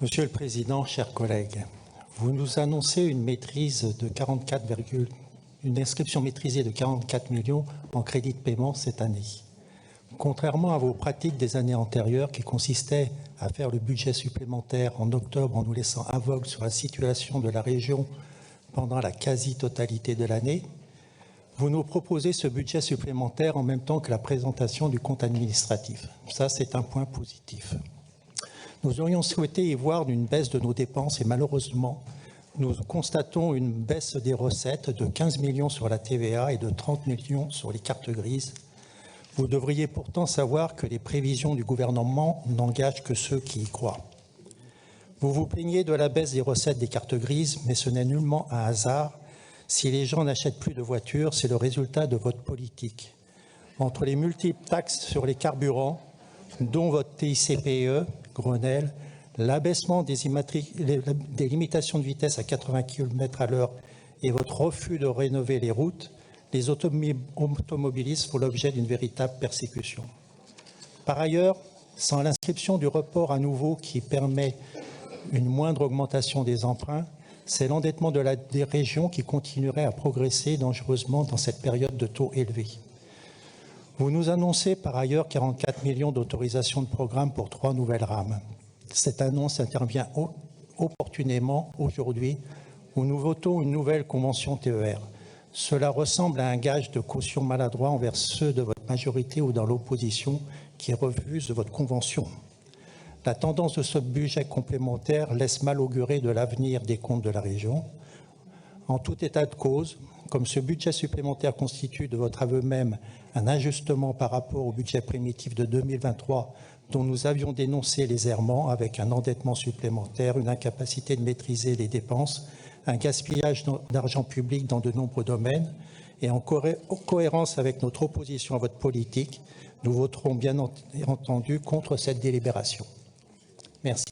Monsieur le Président, chers collègues, vous nous annoncez une inscription maîtrisée de 44 millions en crédit de paiement cette année. Contrairement à vos pratiques des années antérieures qui consistaient à faire le budget supplémentaire en octobre en nous laissant aveugles sur la situation de la région pendant la quasi-totalité de l'année, vous nous proposez ce budget supplémentaire en même temps que la présentation du compte administratif. Ça, c'est un point positif. Nous aurions souhaité y voir une baisse de nos dépenses et malheureusement, nous constatons une baisse des recettes de 15 millions sur la TVA et de 30 millions sur les cartes grises. Vous devriez pourtant savoir que les prévisions du gouvernement n'engagent que ceux qui y croient. Vous vous plaignez de la baisse des recettes des cartes grises, mais ce n'est nullement un hasard. Si les gens n'achètent plus de voitures, c'est le résultat de votre politique. Entre les multiples taxes sur les carburants, dont votre TICPE, Grenelle, l'abaissement des limitations de vitesse à 80 km à l'heure et votre refus de rénover les routes, les automobilistes font l'objet d'une véritable persécution. Par ailleurs, sans l'inscription du report à nouveau qui permet une moindre augmentation des emprunts, c'est l'endettement des régions qui continuerait à progresser dangereusement dans cette période de taux élevés. Vous nous annoncez par ailleurs 44 millions d'autorisations de programme pour 3 nouvelles rames. Cette annonce intervient opportunément aujourd'hui où nous votons une nouvelle convention TER. Cela ressemble à un gage de caution maladroit envers ceux de votre majorité ou dans l'opposition qui refusent votre convention. La tendance de ce budget complémentaire laisse mal augurer de l'avenir des comptes de la région. En tout état de cause, comme ce budget supplémentaire constitue de votre aveu même un ajustement par rapport au budget primitif de 2023 dont nous avions dénoncé les errements avec un endettement supplémentaire, une incapacité de maîtriser les dépenses, un gaspillage d'argent public dans de nombreux domaines et en cohérence avec notre opposition à votre politique, nous voterons bien entendu contre cette délibération. Merci.